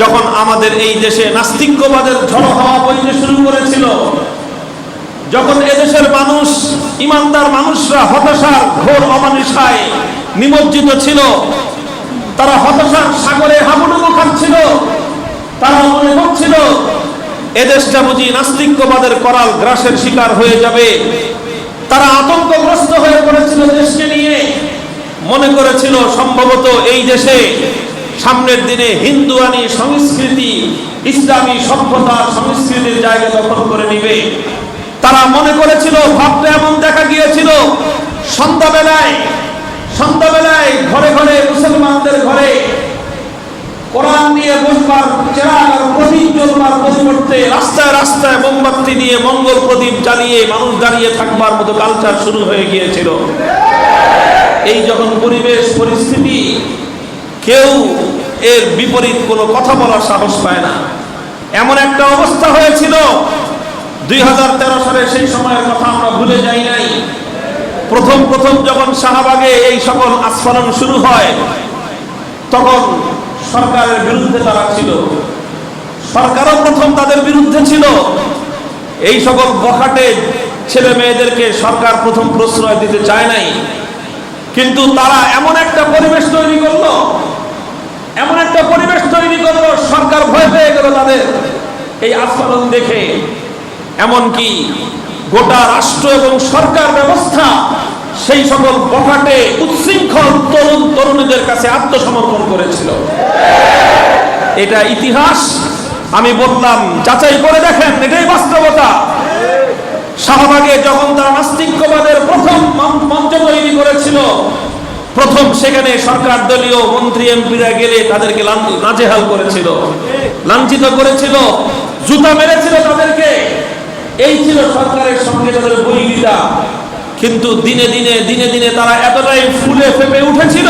যখন আমাদের এই দেশে নাস্তিক্যবাদের ঝড় হাওয়া বইতে শুরু করেছিল, যখন এদেশের মানুষ, ইমানদার মানুষরা হতাশার ঘোর অমানিসায় নিমজ্জিত ছিল, তারা হতাশার সাগরে হাবুডুবু খাচ্ছিল, তারা মনে করছিল এদেশটা বুঝি নাস্তিক্যবাদের করাল গ্রাসের শিকার হয়ে যাবে। তারা আতঙ্কগ্রস্ত হয়ে পড়েছিল দেশকে নিয়ে, মনে করেছিল সম্ভবত এই দেশে সামনের দিনে হিন্দুয়ানি সংস্কৃতি ইসলামী সভ্যতা সংস্কৃতির জায়গা দখল করে নিবে। তারা মনে করেছিল, ভাবতে এমন দেখা গিয়েছিল সন্ধ্যাবেলায় ঘরে ঘরে মুসলমানদের ঘরে কোরআন নিয়ে বসবার, চেরাগ আর প্রদীপ জ্বলবার পরিবর্তে রাস্তায় রাস্তায় মোমবাতি দিয়ে মঙ্গল প্রদীপ জ্বালিয়ে মানুষ দাঁড়িয়ে থাকবার মতো কালচার শুরু হয়ে গিয়েছিল। এই যখন পরিবেশ পরিস্থিতি, কেউ এর বিপরীত কোনো কথা বলার সাহস পায় না, এমন একটা অবস্থা হয়েছিল। 2013 সালে সেই সময়ের কথা আমরা ভুলে যাই নাই। প্রথম যখন শাহবাগে এই সকল আস্ফালন শুরু হয়, তখন সরকারের বিরুদ্ধে তারা ছিল, সরকারও প্রথম তাদের বিরুদ্ধে ছিল। এই সকল বখাটে ছেলে মেয়েদেরকে সরকার প্রথম প্রশ্রয় দিতে চায় নাই, কিন্তু তারা এমন একটা পরিবেশ তৈরি করলো, সরকার ভয় পেয়ে গেল তাদের এই আস্ফালন দেখে। এমনকি গোটা রাষ্ট্র এবং সরকার ব্যবস্থা সেই সকল বখাটে উচ্ছৃঙ্খল তরুণীদের কাছে আত্মসমর্পণ করেছিল। এটা ইতিহাস, আমি বললাম যাচাই করে দেখেন, এটাই বাস্তবতা। শাহবাগে যখন তারা নাস্তিক্যবাদের প্রথম মঞ্চ তৈরি করেছিল, প্রথম সেখানে সরকার দলীয় মন্ত্রী এমপিরা গেলে তাদেরকে নাজেহাল করেছিল, লাঞ্ছিত করেছিল, জুতা মেরেছিল তাদেরকে। এই ছিল সরকারের সঙ্গে তাদের বৈরিতা। কিন্তু দিনে দিনে তারা এতটাই ফুলে ফেপে উঠেছিল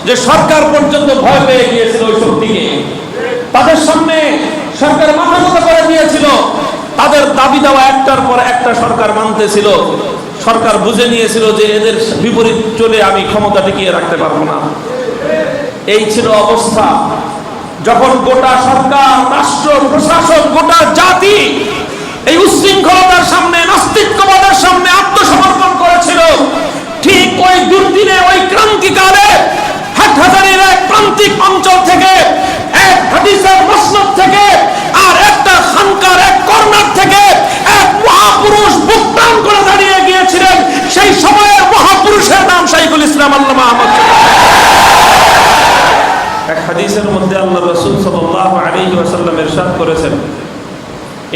যে সরকার পর্যন্ত ভয় পেয়ে গিয়েছিল ওই শক্তিকে। তাদের সামনে সরকার মাথা নত করে দিয়েছিল, তাদের দাবি দেওয়া একটার পর একটা সরকার মানতেছিল। সরকার বুঝে নিয়েছিল যে এদের বিপরীত চলে আমি ক্ষমতা টিকিয়ে রাখতে পারবো না। এই ছিল অবস্থা। যখন গোটা সরকার, রাষ্ট্র, প্রশাসন, গোটা জাতি এই উচ্ছৃঙ্খলতার সামনে, নাস্তিক্যবাদের সামনে আত্মসমর্পণ করেছিল, ঠিক ওই দুর্দিনে, ওই ক্রান্তিকালে হাটহাজারীর এক প্রান্তিক অঞ্চল থেকে, এক হাদিসের মসনদ থেকে, আর একটা খানকার এক কর্নার থেকে এক মহাপুরুষ বুকটান করে দাঁড়িয়ে গিয়েছিলেন। সেই সময়ের মহাপুরুষের নাম শাইখুল ইসলাম আল্লামা আহমদ। এক হাদিসের মধ্যে আল্লাহ রাসূল সাল্লাল্লাহু আলাইহি ওয়াসাল্লাম ইরশাদ করেছেন,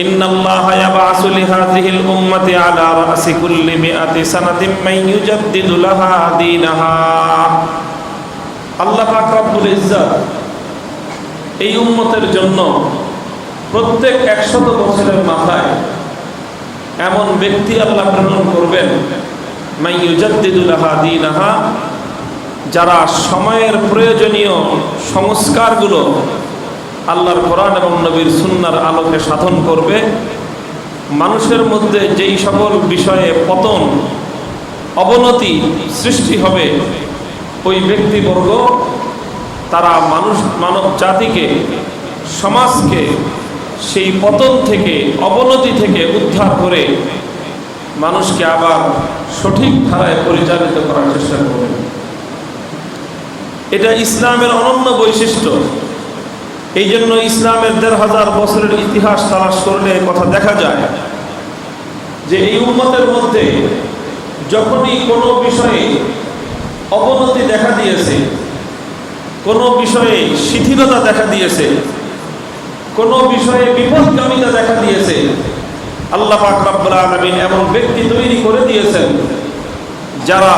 ইন্নাল্লাহা ইয়াবআসু লিহাযিহিল উম্মতি আলা রাসি কুল্লি মিআতি সানাতিন মান ইউজাদ্দিদু লাহা দীনাহা। আল্লাহ পাক রব্বুল ইজ্জত এই উম্মতের জন্য প্রত্যেক 100 বছরের মাথায় এমন ব্যক্তি আল্লাহ প্রেরণ করবেন, মান ইউজাদ্দিদু লাহা দীনাহা, যারা সময়ের প্রয়োজনীয় সংস্কারগুলো আল্লাহর কোরআন এবং নবীর সুন্নাহর আলোকে সাধন করবে। মানুষের মধ্যে যেই সকল বিষয়ে পতন, অবনতি সৃষ্টি হবে, ওই ব্যক্তিবর্গ তারা মানব জাতিকে, সমাজকে সেই পতন থেকে, অবনতি থেকে উদ্ধার করে মানুষকে আবার সঠিক ধারায় পরিচালিত করার চেষ্টা করবে। এটা ইসলামের অনন্য বৈশিষ্ট্য। এই জন্য ইসলামের 1500 বছরের ইতিহাস তালাশ করলে কথা দেখা যায় যে এই উম্মতের মধ্যে যখনই কোনো বিষয়ে অবনতি দেখা দিয়েছে, কোনো বিষয়ে শিথিলতা দেখা দিয়েছে, কোনো বিষয়ে বিপদগামিতা দেখা দিয়েছে, আল্লাহ পাক রব্বুল আলামিন এমন ব্যক্তি তৈরি করে দিয়েছেন যারা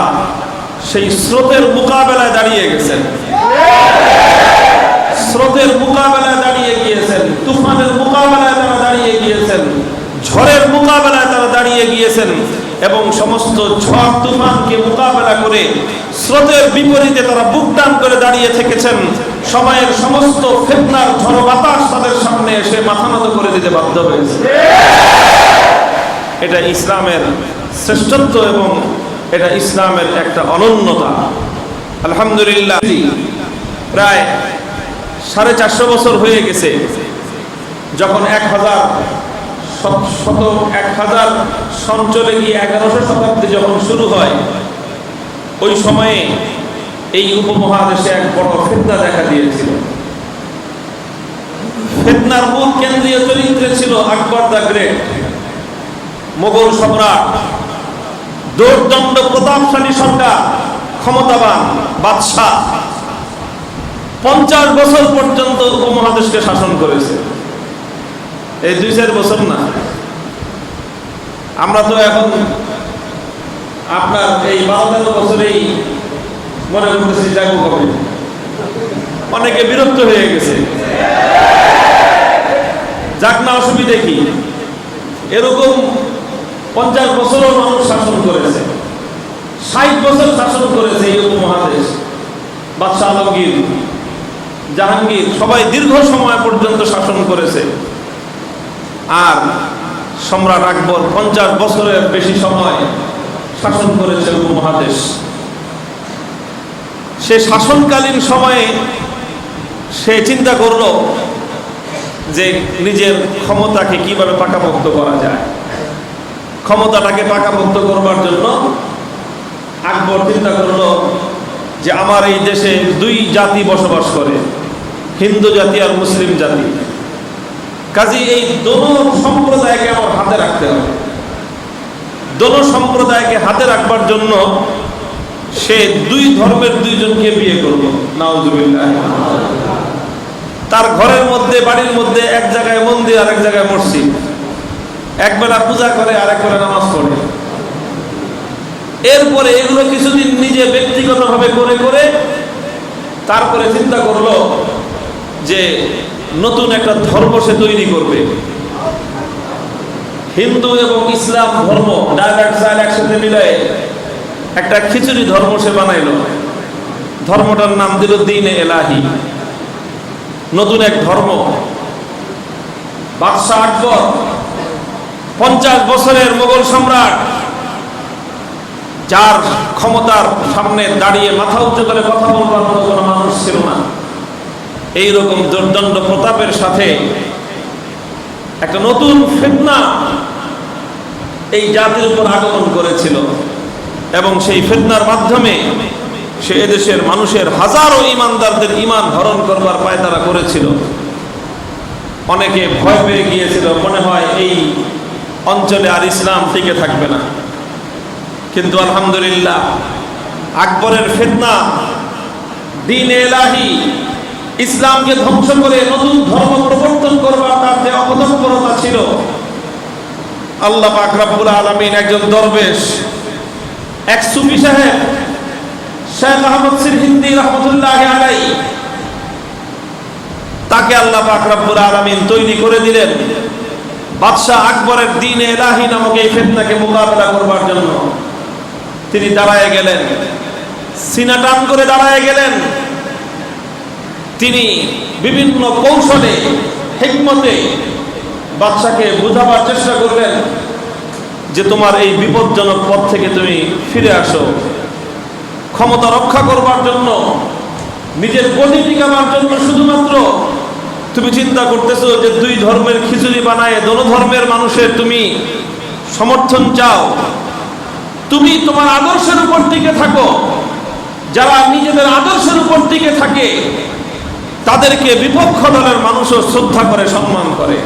সেই স্রোতের মোকাবেলায় দাঁড়িয়ে গেছেন, স্রোতের মোকাবেলায় দাঁড়িয়ে গিয়েছেন, তুফানের মোকাবেলায় তারা দাঁড়িয়ে গিয়েছেন, ঝড়ের মোকাবেলায় তারা দাঁড়িয়ে গিয়েছেন এবং সমস্ত ঝড় তুফানকে মোকাবেলা করে স্রোতের বিপরীতে তারা বুকটান করে দাঁড়িয়ে থেকেছেন। সময়ের সমস্ত ফিতনার ঝড় বাতাস তাদের সামনে এসে মাথা নত করে দিতে বাধ্য হয়েছে। এটা ইসলামের শ্রেষ্ঠত্ব এবং এটা ইসলামের একটা অনন্যতা। আলহামদুলিল্লাহ, প্রায় 450 বছর হয়ে গেছে যখন 1000 সন চলে গিয়ে 1100 শতাব্দী যখন শুরু হয়, ওই সময়ে এই উপমহাদেশে এক বড় ফিতনা দেখা দিয়েছিল। ফিতনার মূল কেন্দ্রীয় চরিত্রে ছিল আকবর দ্য গ্রেট, মোগল সম্রাট, দোর্দণ্ড প্রতাপশালী সরকার, ক্ষমতাবান বাদশাহ। 50 বছর পর্যন্ত উপমহাদেশকে শাসন করেছে। এই 2-4 বছর না। আমরা তো এখন আপনার এই 12-13 বছরেই মনে করতেছি যাবো কবে, অনেকে বিরক্ত হয়ে গেছে। যাক না, অসুবিধে কি? এরকম 50 বছরও মানুষ শাসন করেছে, 60 বছর শাসন করেছে এই উপমহাদেশ। বাদশাহ আলমগীর, জাহাঙ্গীর সবাই দীর্ঘ সময় পর্যন্ত শাসন করেছে। আর সম্রাট আকবর 50 বছরের বেশি সময় শাসন করেছে উপমহাদেশ। সে শাসনকালীন সময়ে সে চিন্তা করল যে নিজের ক্ষমতাকে কিভাবে পাকাপোক্ত করা যায়। ক্ষমতাটাকে পাকাপোক্ত করবার জন্য আকবর চিন্তা করল যে আমার এই দেশে 2 জাতি বসবাস করে, হিন্দু জাতি আর মুসলিম জাতি। কাজী এই দোনো সম্প্রদায়কে আমার হাতে রাখতে হবে। দোনো সম্প্রদায়কে হাতে রাখবার জন্য সে 2 ধর্মের 2 জনকে বিয়ে করল। নাউজুবিল্লাহ। তার ঘরের মধ্যে, বাড়ির মধ্যে এক জায়গায় মন্দির আর এক জায়গায় মসজিদ, একবেলা পূজা করে আর একবেলা নামাজ পড়ে। এরপরে এগুলো কিছুদিন নিজে ব্যক্তিগতভাবে করে করে তারপরে চিন্তা করলো যে নতুন একটা ধর্ম সে তৈরি করবে। হিন্দু এবং ইসলাম ধর্ম একসাথে মিলায় একটা খিচুড়ি ধর্ম সে বানাইল। ধর্মটার নাম দিল দ্বীন-এ ইলাহি, নতুন এক ধর্ম। বাদশাহ আকবর 50 বছরের মোগল সম্রাট, যার ক্ষমতার সামনে দাঁড়িয়ে মাথা উচ্চ করে কথা বলবার মতো কোনো মানুষ ছিল না। এইরকম দুর্দণ্ড প্রতাপের সাথে একটা নতুন ফিতনা এই জাতির উপর আগমন করেছিল, এবং সেই ফিতনার মাধ্যমে সে এদেশের মানুষের হাজারো ইমানদারদের ইমান হরণ করবার পায়তারা করেছিল। অনেকে ভয় পেয়ে গিয়েছিল, মনে হয় এই অঞ্চলে আর ইসলাম টিকে থাকবে না। কিন্তু আলহামদুলিল্লাহ, আকবরের ফিতনা দ্বীন-এ ইলাহি, ইসলামকে ধ্বংস করে নতুন ধর্ম প্রবর্তন করবার তার যে অপতৎপরতা ছিল, আল্লাহ পাক রব্বুল আলামিন একজন দরবেশ, এক সুফি সাহেব শেখ আহমদ সিরহিন্দি রহমতুল্লাহি আলাইহি, তাকে আল্লাহ পাক রব্বুল আলামিন তৈরি করে দিলেন বাদশাহ আকবরের দ্বীন-এ ইলাহি নামক এই ফিতনাকে মোকাবেলা করবার জন্য। তিনি দাঁড়ায় গেলেন, সিনা টান করে দাঁড়ায় গেলেন। তিনি বিভিন্ন কৌশলে, হিকমতে বাদশাকে বোঝাবার চেষ্টা করলেন যে তোমার এই বিপজ্জনক পথ থেকে তুমি ফিরে আসো। ক্ষমতা রক্ষা করবার জন্য, নিজের গদি টিকাবার জন্য শুধুমাত্র তুমি চিন্তা করতেছো যে 2 ধর্মের খিচুড়ি বানায় দোনো ধর্মের মানুষের তুমি সমর্থন চাও। তুমি তোমার আদর্শের উপর টিকে থাকো। যারা নিজেদের আদর্শের উপর টিকে থাকে তাদেরকে বিপক্ষ দলের মানুষও শ্রদ্ধা করে, সম্মান করে।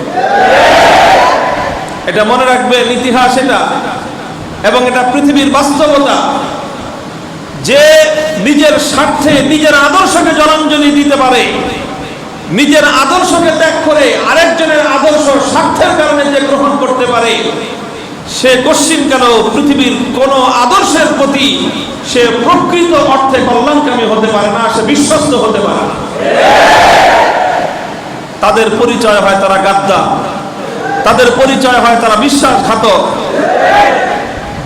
এটা মনে রাখবেন, ইতিহাস এটা, এবং এটা পৃথিবীর বাস্তবতা। যে নিজের স্বার্থে নিজের আদর্শকে জলাঞ্জলি দিতে পারে, নিজের আদর্শকে ত্যাগ করে আরেকজনের আদর্শ স্বার্থের কারণে যে গ্রহণ করতে পারে, সে কশ্চিন পৃথিবীর কোন আদর্শের প্রতি সে প্রকৃত অর্থে কল্যাণকামী হতে পারে না, সে বিশ্বস্ত হতে পারে না। তাদের পরিচয় হয় তারা গাদ্দার, তাদের পরিচয় হয় তারা বিশ্বাসঘাতক।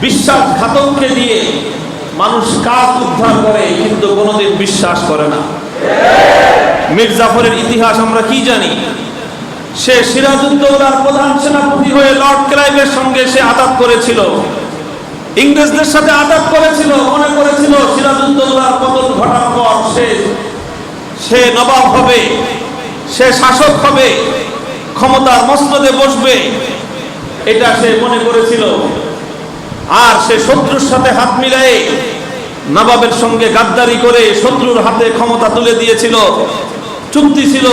বিশ্বাসঘাতককে দিয়ে মানুষ কাজ উদ্ধার করে, কিন্তু কোনোদিন বিশ্বাস করে না। মীর জাফরের ইতিহাস আমরা কি জানি? সে সিরাজউদ্দৌলার প্রধান সেনাপতি হয়ে লর্ড ক্লাইভের সঙ্গে সে আঘাত করেছিল, ইংরেজদের সাথে আঘাত করেছিল। মনে করেছিল সিরাজউদ্দৌলার পতন ঘটার পর সে নবাব হবে, সে শাসক হবে, ক্ষমতার মসনদে বসবে, এটা সে মনে করেছিল। আর সে শত্রুর সাথে হাত মিলিয়ে নবাবের সঙ্গে গাদ্দারি করে শত্রুর হাতে ক্ষমতা তুলে দিয়েছিল। চুক্তি ছিল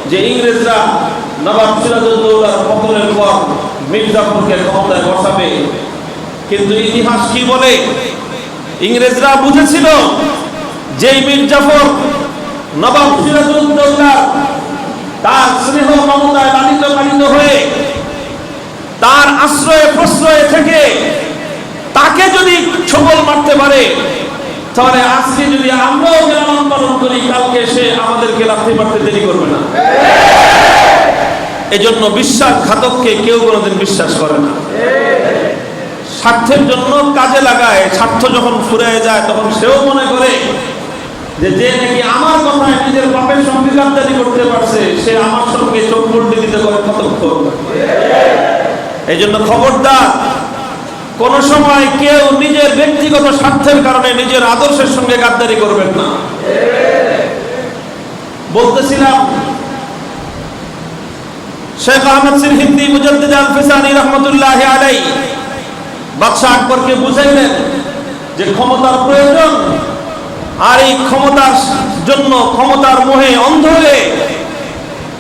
যে ইংরেজরা নবাব সিরাজউদ্দৌলার পতনের পর মির্জাফরকে ক্ষমতায় বসাবে। কিন্তু ইতিহাস কি বলে? ইংরেজরা বুঝেছিল যে মির্জাফর নবাব সিরাজউদ্দৌলা তার স্নেহ মমতায় লালিত পালিত হয়ে তার আশ্রয়ে প্রশ্রয়ে থেকে তাকে যদি ছবল মারতে পারে, তাহলে আজকে যদি আমরাও লালন পালন করি, কালকে সে আমাদেরকে লাথি মারতে দেরি করবে না। এজন্য বিশ্বাসঘাতককে কেউ কোনোদিন বিশ্বাস করে না। স্বার্থের জন্য কাজে লাগায়, স্বার্থ যখন ফুরিয়ে যায় তখন সেও মনে করে যে নাকি আমার কথায় নিজের বাপের সঙ্গে গাদ্দারি করতে পারছে, সে আমার সঙ্গে চোখ মুন্ডি দিতে করে কতক্ষণ। এই জন্য খবরদার, কোন সময় কেউ নিজের ব্যক্তিগত স্বার্থের কারণে নিজের আদর্শের সঙ্গে গাদ্দারি করবেন না। বলতেছিলাম, শেখ আহমদ সিরহিন্দি মুজাদ্দিদ আল-ফিসানি রাহমাতুল্লাহি আলাইহি বাদশাহ আকবরকে বুঝাইলেন যে ক্ষমতার প্রয়োজন, আর এই ক্ষমতার জন্য ক্ষমতার মোহে অন্ধ হয়ে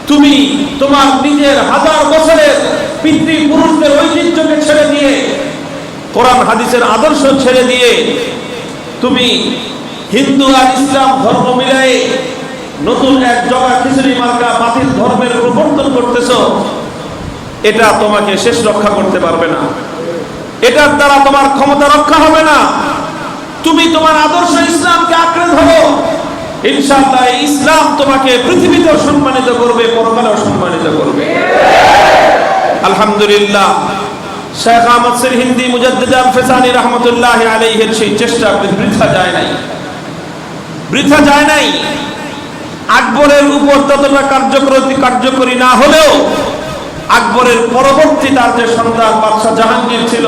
তুমি তোমার নিজের হাজার বছরের পিতৃপুরুষদের ঐতিহ্যকে ছেড়ে দিয়ে, কোরআন হাদিসের আদর্শ ছেড়ে দিয়ে তুমি হিন্দু আর ইসলাম ধর্ম মিলাই নতুন এক জগা খিচুড়ি মার্কা বাতিল ধর্মের প্রবর্তন করতেছো। এটা তোমাকে শেষ রক্ষা করতে পারবে না, এটার দ্বারা তোমার ক্ষমতা রক্ষা হবে না। তুমি তোমার আদর্শ ইসলামকে আঁকড়ে ধরো, ইনশাআল্লাহ ইসলাম তোমাকে পৃথিবীতেও সম্মানিত করবে, পরকালেও সম্মানিত করবে। আলহামদুলিল্লাহ, শেখ আহমদ সিরহিন্দি মুজাদ্দিদ আল-ফিসানি রাহমাতুল্লাহি আলাইহির সেই চেষ্টা বৃথা যায় নাই, বৃথা যায় নাই। আকবরের উপর ততটা কার্যকরী না হলেও আকবরের পরবর্তী তার যে সন্তান বাদশাহ জাহাঙ্গীর ছিল,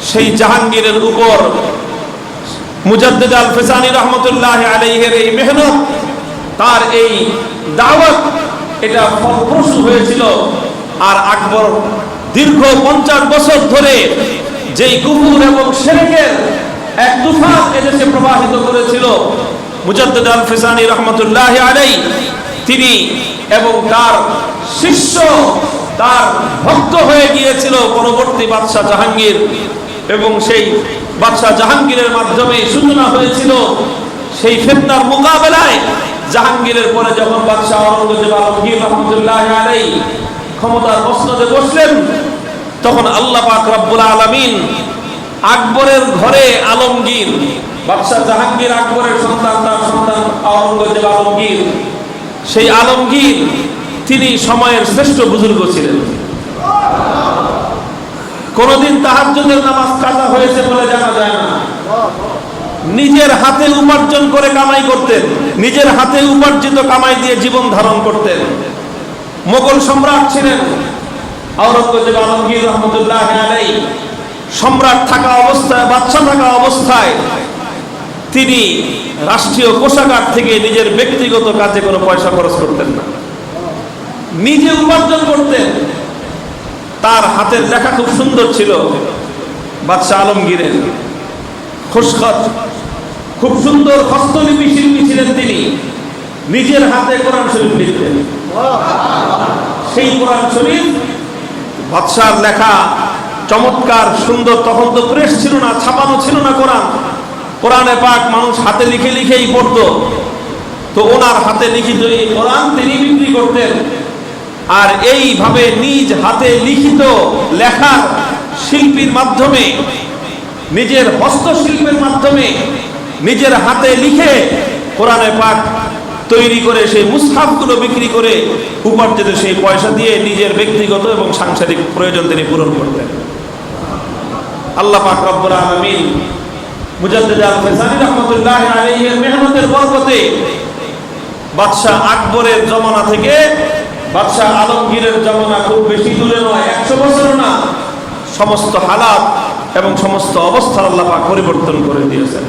সেই জাহাঙ্গীরের উপর মুজাদ্দিদ আল-ফিসানি রাহমাতুল্লাহি আলাইহির এই মেহনত, তার এই দাওয়াত, এটা ফলপ্রসূ হয়েছিল। আর আকবর দীর্ঘ 50 বছর ধরে যেই কুফর এবং শিরকের এক তুফান এদেশে প্রবাহিত করেছিল, মুজাদ্দিদ আল-ফিসানি রাহমাতুল্লাহি আলাইহি তিনি এবং তার শিষ্য, তার ভক্ত হয়ে গিয়েছিল পরবর্তী বাদশাহ জাহাঙ্গীর। এবং সেই বাদশাহ জাহাঙ্গীরের মাধ্যমে সূচনা হয়েছিল সেই ফিতনার মোকাবেলায়। জাহাঙ্গীরের পরে যখন বাদশাহ আওরঙ্গজেব আলমগীর রাহমাতুল্লাহি আলাইহি ক্ষমতার মসনদে বসলেন, তখন আল্লাহ পাক রব্বুল আলামিন আকবরের ঘরে আলমগীর, বাদশাহ জাহাঙ্গীর আকবরের সন্তান, তার সন্তান আওরঙ্গজেব আলমগীর, সেই আলমগীর তিনি সময়ের শ্রেষ্ঠ বুজুর্গ ছিলেন। কোনদিন তাহাজ্জুদের নামাজ কাজা হয়েছে বলে জানা যায় না। নিজের হাতে উপার্জন করে কামাই করতেন, নিজের হাতে উপার্জিত কামাই দিয়ে জীবন ধারণ করতেন। মোগল সম্রাট ছিলেন আওরঙ্গজেব আলমগীর রহমতুল্লাহ আলাইহি। সম্রাট থাকা অবস্থায়, বাদশা থাকা অবস্থায় তিনি রাষ্ট্রীয় কোষাগার থেকে নিজের ব্যক্তিগত কাজে কোনো পয়সা খরচ করতেন না, নিজে উপার্জন করতেন। তার হাতের লেখা খুব সুন্দর ছিল, বাদশাহ আলমগীরের খুশখত, খুব সুন্দর হস্তলিপি শিল্পী ছিলেন তিনি। নিজের হাতে কোরআন শরীফ লিখতেন। সেই কোরআন শরীফ বাদশাহর লেখা, চমৎকার সুন্দর। তখন তো প্রেস ছিল না, ছাপানো ছিল না কোরআন। কোরআনে পাক মানুষ হাতে লিখে লিখেই পড়তো। তো ওনার হাতে লিখিত এই কোরআন তিনি বিক্রি করতেন। আর এইভাবে নিজ হাতে লিখিত লেখার শিল্পীর মাধ্যমে, নিজের হস্তশিল্পের মাধ্যমে, নিজের হাতে লিখে কোরআনে পাক তৈরি করে সেই মুসহাফগুলো বিক্রি করে উপার্জিত সেই পয়সা দিয়ে নিজের ব্যক্তিগত এবং সাংসারিক প্রয়োজন তিনি পূরণ করতেন। আল্লাহ পাক রব্বুল আলামিন মুজাদ্দিদ আল-ফিসানি রাহমাতুল্লাহি আলাইহির মেহনতের বরকতে বাদশাহ আকবরের জমানা থেকে বাদশাহ আলমগীরের জমানা খুব বেশি দূরে নয়, 100 বছর না, সমস্ত হালাত এবং সমস্ত অবস্থা আল্লাহ পাক পরিবর্তন করে দিয়েছেন।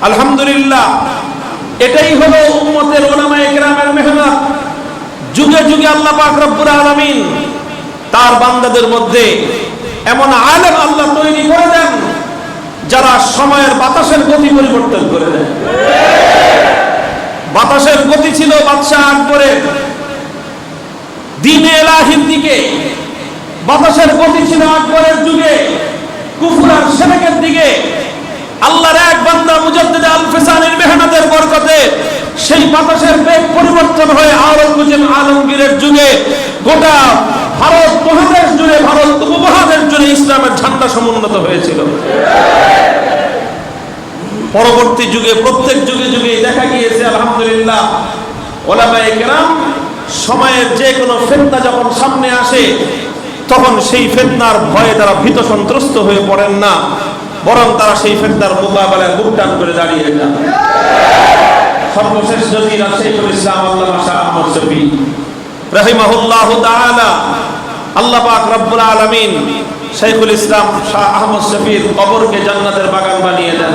আলহামদুলিল্লাহ, এটাই হলো উম্মতের উলামায়ে কেরামের মেহনত। যুগে যুগে আল্লাহ পাক রব্বুল আলামিন তার বান্দাদের মধ্যে এমন আলেম আল্লাহ তৈরি করে দেন যারা সময়ের বাতাসের গতি পরিবর্তন করে দেন। বাতাসের গতি ছিল বাদশাহ আকবরের দ্বীন ইলাহির দিকে, বাতাসের গতি ছিল আকবরের যুগে কুফর আর শিরকের দিকে। আল্লাহর এক বান্দা মুজাদ্দিদ আল ফিসানির মেহনতের বরকতে সেই বাতাসের বেগ পরিবর্তন হয়ে আওরঙ্গজেব আলমগীরের যুগে গোটা ভারত মহাদেশ জুড়ে, ভারত উপমহাদেশ জুড়ে ইসলামের ঝান্ডা সমুন্নত হয়েছিল। পরবর্তী যুগে প্রত্যেক যুগে যুগে দেখা গিয়েছে আলহামদুলিল্লাহ উলামায়ে কেরাম সময়ের যে কোনো ফিতনা যখন সামনে আসে তখন সেই ফিতনার ভয়ে তারা ভীত সন্ত্রস্ত হয়ে পড়েন না, বরং তারা সেই ফিতনার মোকাবেলায় বুক টান করে দাঁড়িয়ে যান। সর্বশেষ নজির শাইখুল ইসলাম আল্লামা শাহ আহমদ শফী রাহিমাহুল্লাহু তাআলা, আল্লাহ পাক রব্বুল আলামিন শাইখুল ইসলাম শাহ আহমদ শফীর কবরকে জান্নাতের বাগান বানিয়ে দেন।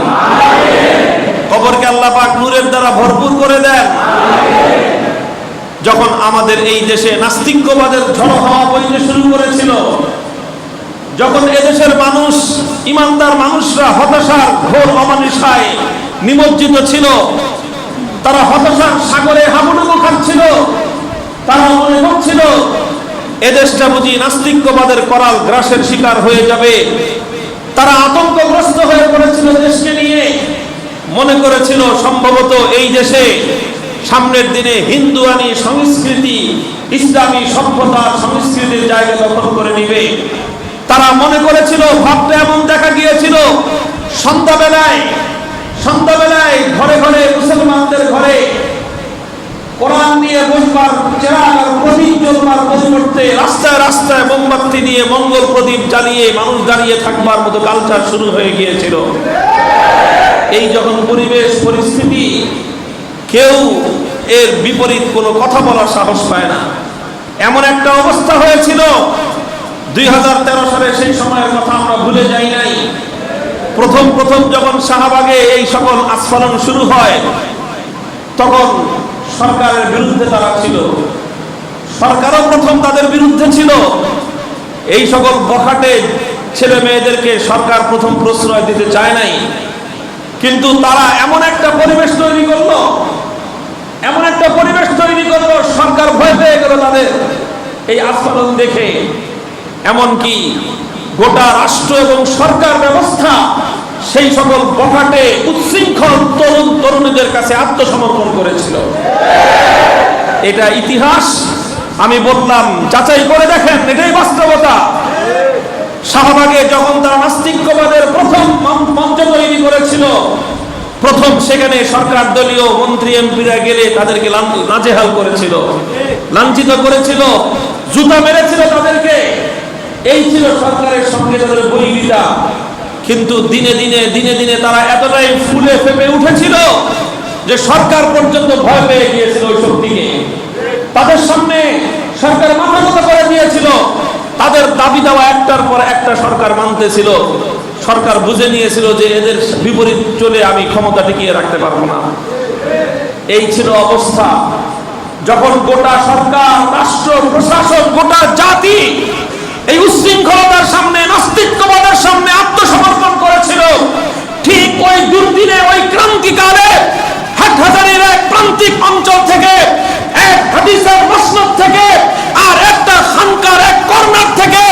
কবরকে আল্লাহ পাক নূরের দ্বারা ভরপুর করে দেন। যখন আমাদের এই দেশে নাস্তিক্যবাদের ঝড় হওয়া বইতে শুরু করেছিল, যখন এদেশের মানুষ ইমানদার মানুষরা হতাশার ঘোর অমানিসায় নিমজ্জিত ছিল, তারা হতাশার সাগরে হাবুডুবু খাচ্ছিল, তারা মনে করছিল এদেশটা বুঝি নাস্তিক্যবাদের করাল গ্রাসের শিকার হয়ে যাবে। তারা আতঙ্কগ্রস্ত হয়ে পড়েছিল দেশকে নিয়ে, মনে করেছিল সম্ভবত এই দেশে সামনের দিনে হিন্দুয়ানি সংস্কৃতি ইসলামী সভ্যতা সংস্কৃতির জায়গা দখল করে নিবে। তারা মনে করেছিল, ভাবটা এমন দেখা গিয়েছিল সন্ধ্যাবেলায় ঘরে ঘরে মুসলমানদের ঘরে কোরআন নিয়ে বসবার চেরাগ আর প্রদীপ জ্বলবার পরিবর্তে রাস্তায় রাস্তায় মোমবাতি দিয়ে মঙ্গল প্রদীপ জ্বালিয়ে মানুষ দাঁড়িয়ে থাকবার মতো কালচার শুরু হয়ে গিয়েছিল। এই যখন পরিবেশ পরিস্থিতি, কেউ এর বিপরীত কোনো কথা বলার সাহস পায় না, এমন একটা অবস্থা হয়েছিল। 2013 সালে সেই সময়ের কথা আমরা ভুলে যাই নাই। প্রথম যখন শাহবাগে এই সকল আস্ফালন শুরু হয়, তখন সরকারের বিরুদ্ধে তারা ছিল, সরকারও প্রথম তাদের বিরুদ্ধে ছিল। এই সকল বখাটে ছেলে মেয়েদেরকে সরকার প্রথম প্রশ্রয় দিতে চায় নাই, কিন্তু তারা এমন একটা পরিবেশ তৈরি করলো, সরকার ভয় পেয়ে গেল তাদের এই আস্ফালন দেখে। এমনকি গোটা রাষ্ট্র এবং সরকার ব্যবস্থা সেই সকল বখাটে উচ্ছৃঙ্খল তরুণ তরুণীদের কাছে আত্মসমর্পণ করেছিল। এটা ইতিহাস, আমি বললাম যাচাই করে দেখেন, এটাই বাস্তবতা। শাহবাগে যখন তারা নাস্তিক্যবাদের প্রথম মঞ্চ তৈরি করেছিল, প্রথম সেখানে সরকার দলীয় মন্ত্রী এমপিরা গেলে তাদেরকে নাজেহাল করেছিল, লাঞ্ছিত করেছিল, জুতা মেরেছিল তাদেরকে। এই ছিল সরকারের সঙ্গে তাদের বৈরিতা। কিন্তু দিনে দিনে তারা এতটাই ফুলে ফেপে উঠেছিল যে সরকার পর্যন্ত ভয় পেয়ে গিয়েছিল ওই শক্তিকে। তাদের সামনে সরকার মাথা নত করে দিয়েছিল, তাদের দাবি দেওয়া একটার পর একটা সরকার মানতেছিল। সরকার বুঝে নিয়েছিল যে এদের বিপরীত চলে আমি ক্ষমতা টিকিয়ে রাখতে পারবো না। এই ছিল অবস্থা। যখন গোটা সরকার, রাষ্ট্র প্রশাসন, গোটা জাতি এই উচ্ছৃঙ্খলতার সামনে, নাস্তিক্যবাদের সামনে আত্মসমর্পণ করেছিল, ঠিক ওই দুর্দিনে, ওই ক্রান্তিকালে হাটহাজারীর এক প্রান্তিক অঞ্চল থেকে, এক হাদিসের মসনদ থেকে, আর একটা খানকার এক কর্নার থেকে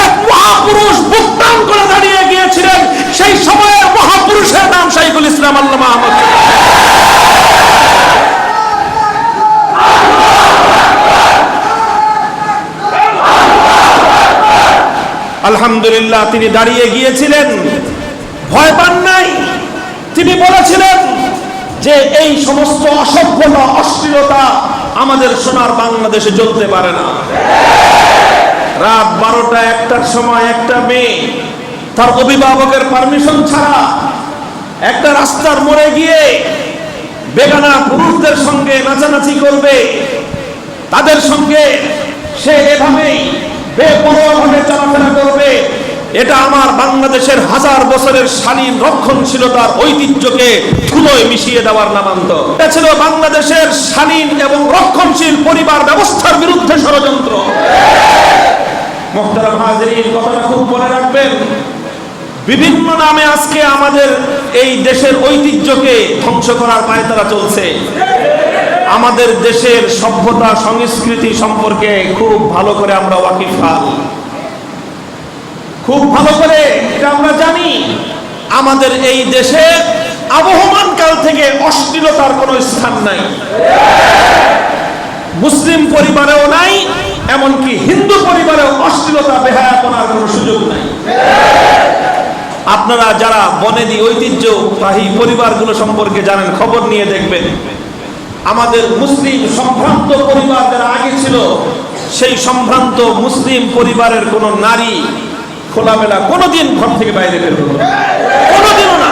এক মহাপুরুষ বুকটান করে দাঁড়িয়ে গিয়েছিলেন। সেই সময়ের মহাপুরুষের নাম শাইখুল ইসলাম আল্লামা আহমদ। আলহামদুলিল্লাহ, তিনি দাঁড়িয়ে গিয়েছিলেন, ভয় পান নাই। তিনি বলেছিলেন যে এই সমস্ত অসভ্যতা, অশ্লীলতা আমাদের সোনার বাংলাদেশে চলতে পারে না। রাত 12টা-1টার সময় একটা মেয়ে তার অভিভাবকের পারমিশন ছাড়া একটা রাস্তার মোড়ে গিয়ে বেগানা পুরুষদের সঙ্গে নাচানাচি করবে, তাদের সঙ্গে সে এভাবেই বেপরোয়াভাবে চলাফেরা করবে, এটা আমার বাংলাদেশের হাজার বছরের স্বাধীন রক্ষণশীলতার ঐতিহ্যকে ধুলোয় মিশিয়ে দেওয়ার নামান্তর। এটা ছিল বাংলাদেশের স্বাধীন এবং রক্ষণশীল পরিবার ব্যবস্থার বিরুদ্ধে ষড়যন্ত্র। মুহতারাম হাজিরিন, কথাটা খুব মনে রাখবেন। বিভিন্ন নামে আজকে আমাদের এই দেশের ঐতিহ্যকে ধ্বংস করার পায়তারা চলছে। আমাদের দেশের সভ্যতা সংস্কৃতি সম্পর্কে খুব ভালো করে আমরা ওয়াকিফাল, খুব ভালো করে এটা আমরা জানি। আমাদের এই দেশে আবহমান কাল থেকে অশ্লীলতার কোনো স্থান নাই, মুসলিম পরিবারেও নাই, এমনকি হিন্দু পরিবারেও অশ্লীলতা বেহায়াপনার কোনো সুযোগ নাই। আপনারা যারা বনেদি ঐতিহ্যবাহী পরিবারগুলো সম্পর্কে জানেন, খবর নিয়ে দেখবেন। আমাদের মুসলিম সম্ভ্রান্ত পরিবার যারা আগে ছিল, সেই সম্ভ্রান্ত মুসলিম পরিবারের কোনো নারী খোলামেলা কোনোদিন ঘর থেকে বাইরে বের হলো না, কোনোদিনও না।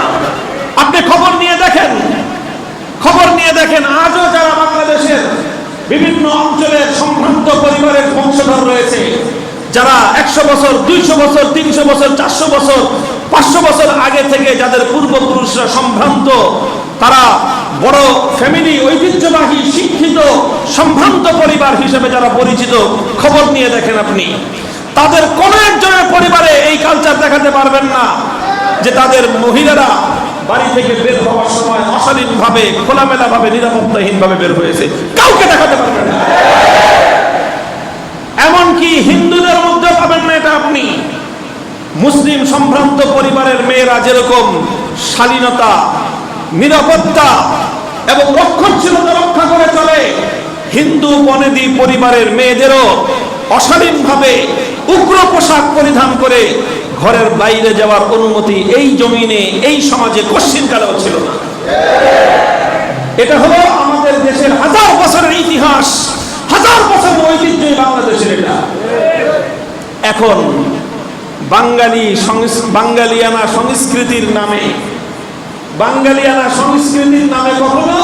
আপনি খবর নিয়ে দেখেন, খবর নিয়ে দেখেন। আজও যারা বাংলাদেশের বিভিন্ন অঞ্চলের সম্ভ্রান্ত পরিবারের বংশধর রয়েছে, যারা 100 বছর 200 বছর 300 বছর 400 বছর 500 বছর আগে থেকে যাদের পূর্বপুরুষরা সম্ভ্রান্ত, তারা বড় ফ্যামিলি, ঐতিহ্যবাহী, শিক্ষিত, সম্ভ্রান্ত পরিবার হিসেবে যারা পরিচিত, খবর নিয়ে দেখেন আপনি, তাদের কোনো একজনের পরিবারে এই কালচার দেখাতে পারবেন না যে তাদের মহিলারা বাড়ি থেকে বের হওয়ার সময় অশালীন ভাবে, খোলামেলা ভাবে, নিরাপত্তাহীন ভাবে বের হয়েছে। কাউকে দেখাতে পারবেন না। এমনকি হিন্দুদের মধ্যে পাবেন না এটা আপনি। মুসলিম সম্ভ্রান্ত পরিবারের মেয়েরা যেরকম শালীনতা, নিরাপত্তা এবং রক্ষণশীলতা রক্ষা করে চলে, হিন্দু বনেদি পরিবারের মেয়েদেরও অশালীন ভাবে উগ্র পোশাক পরিধান করে ঘরের বাইরে যাওয়ার অনুমতি এই জমিনে, এই সমাজে কোশ্চিনকালেও ছিল না। এটা হলো আমাদের দেশের হাজার বছরের ইতিহাস, হাজার বছরের ঐতিহ্যই বাংলাদেশের এটা। এখন বাঙালিয়ানা সংস্কৃতির নামে, বাঙালিয়ানা সংস্কৃতির নামে কখনো,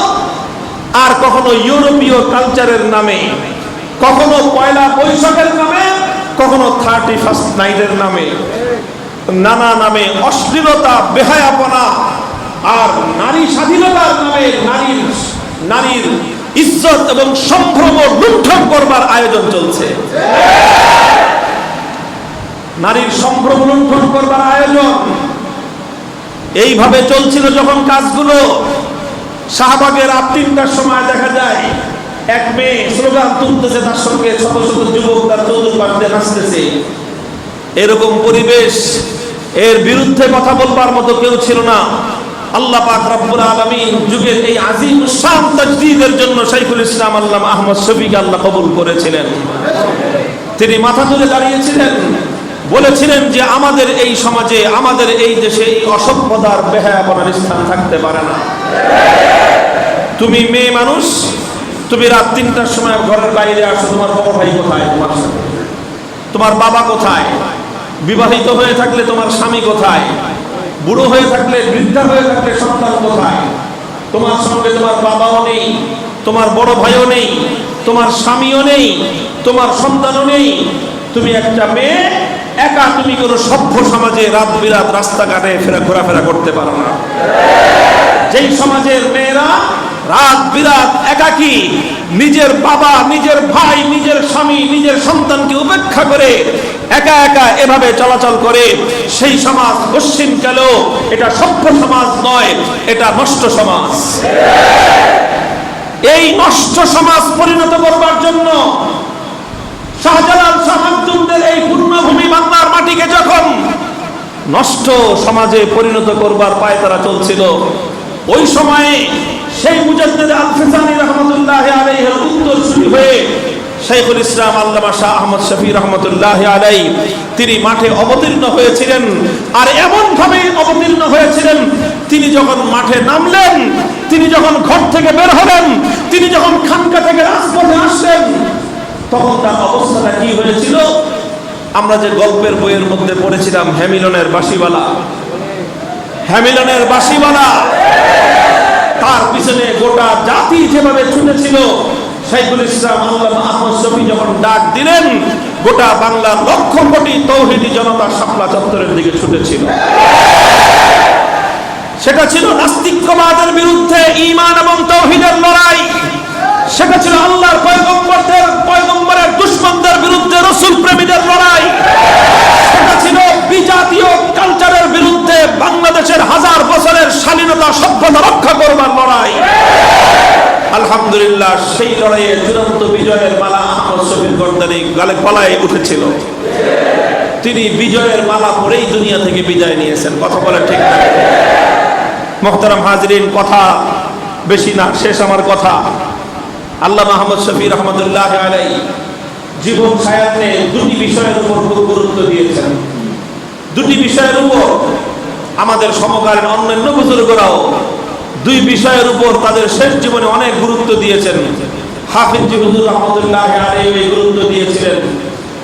আর কখনো ইউরোপীয় কালচারের নামে, কখনো পয়লা বৈশাখের নামে, কখনো 31st নাইটের নামে, নানা নামে অশ্লীলতা, বেহায়াপনা আর নারী স্বাধীনতার নামে নারীর ইজ্জত এবং সম্ভ্রম লুণ্ঠন করবার আয়োজন চলছে। নারীর সম্ভ্রম লুণ্ঠন করবার আয়োজন এইভাবে চলছিল যখন কাজগুলো। শাহবাগের রাত 3টার সময় দেখা যায় এক মেয়ে স্লোগান তুলতেছে, তার সঙ্গে শত শত যুবক তার চতুর্পাশে নাচতেছে। এরকম পরিবেশ, এর বিরুদ্ধে কথা বলবার মতো কেউ ছিল না। আল্লাহ পাক রব্বুল আলামিন যুগের এই আজিম শান তাজদীদের জন্য শাইখুল ইসলাম আল্লামা আহমদ শফীকে আল্লাহ কবুল করেছিলেন। তিনি মাথা তুলে দাঁড়িয়েছিলেন, বলেছিলেন যে আমাদের এই সমাজে, আমাদের এই দেশে এই অসভ্যতার, বেহায়াপনার স্থান থাকতে পারে না। তুমি মেয়ে মানুষ, তুমি রাত 3টার সময় ঘরের বাইরে আসো, তোমার বড় ভাই কোথায়? তোমার সাথে তোমার বাবা কোথায়? বিবাহিত হয়ে থাকলে তোমার স্বামী কোথায়? বুড়ো হয়ে থাকলে, বৃদ্ধা হয়ে থাকলে সন্তান কোথায়? তোমার সঙ্গে তোমার বাবাও নেই, তোমার বড় ভাইও নেই, তোমার স্বামীও নেই, তোমার সন্তানও নেই। তুমি একটা মেয়ে একা, তুমি কোনো সভ্য সমাজে রাত বিরাত রাস্তাঘাটে ঘোরাফেরা করতে পারো না। যেই সমাজের মেয়েরা রাত বিরাত একাকী, নিজের বাবা, নিজের ভাই, নিজের স্বামী, নিজের সন্তানকে উপেক্ষা করে একা একা এভাবে চলাচল করে, সেই সমাজ পশ্চিমকালেও এটা সভ্য সমাজ নয়, এটা নষ্ট সমাজ। এই নষ্ট সমাজ পরিণত করবার জন্য শাহজালাল, শাহ মাকদুমদের এই পূর্ণভূমি বাংলার মাটিকে যখন নষ্ট সমাজে পরিণত করবার পায়তারা চলছিল, ওই সময়ে সেই মুজাদ্দিদ আল ফিসানি রাহমাতুল্লাহি আলাইহির উত্তরসূরি হয়ে শাইখুল ইসলাম আল্লামা শাহ আহমদ শফী রাহমাতুল্লাহি আলাইহি তিনি মাঠে অবতীর্ণ হয়েছিলেন। আর এমন ভাবে অবতীর্ণ হয়েছিলেন, তিনি যখন মাঠে নামলেন, তিনি যখন ঘর থেকে বের হলেন, তিনি যখন খানকা থেকে রাজপথে আসলেন, তখন তার অবস্থাটা কি হয়েছিল? আমরা যে গল্পের বইয়ের মধ্যে পড়েছিলাম, হ্যামিলনের বাঁশিওয়ালা, হ্যামিলনের বাঁশিওয়ালা, তার পিছনে গোটা জাতি যেভাবে ছুটেছিল, শাইখুল ইসলাম আল্লামা আহমদ শফী যখন ডাক দিলেন, গোটা বাংলার লক্ষ কোটি তৌহিদি জনতা শাপলা চত্বরের দিকে ছুটেছিল। সেটা ছিল নাস্তিক্যবাদের বিরুদ্ধে ঈমান এবং তাওহীদের লড়াই। সেটা ছিল আল্লাহর পয়গম্বরের দুশমনদের বিরুদ্ধে রাসূল প্রেমীদের লড়াই। সেটা ছিল বিজাতীয় কালচারের বিরুদ্ধে বাংলাদেশের হাজার বছরের স্বাধীনতা সভ্যতা রক্ষা করবার লড়াই। আলহামদুলিল্লাহ, সেই লড়াইয়ে চূড়ান্ত বিজয়ের মালা আহমদ শফির গর্দানে গলায় উঠেছিল। তিনি বিজয়ের মালা পরেই দুনিয়া থেকে বিদায় নিয়েছেন। কথা বলা ঠিক না? মুহতারাম হাজিরিন, কথা বেশি না, শেষ আমার কথা। আল্লামা আহমদ শফি রহমতুল্লাহ আলাইহি জীবন সায়াতে দুটি বিষয়ের উপর খুব গুরুত্ব দিয়েছেন। দুটি বিষয়ের উপর আমাদের সমকালীন অন্যান্য বুজুর্গরাও দুই বিষয়ের উপর তাদের শেষ জীবনে অনেক গুরুত্ব দিয়েছেন। হাফিজ হুজুর রহমতুল্লাহ আলাইহি এই গুরুত্ব দিয়েছিলেন,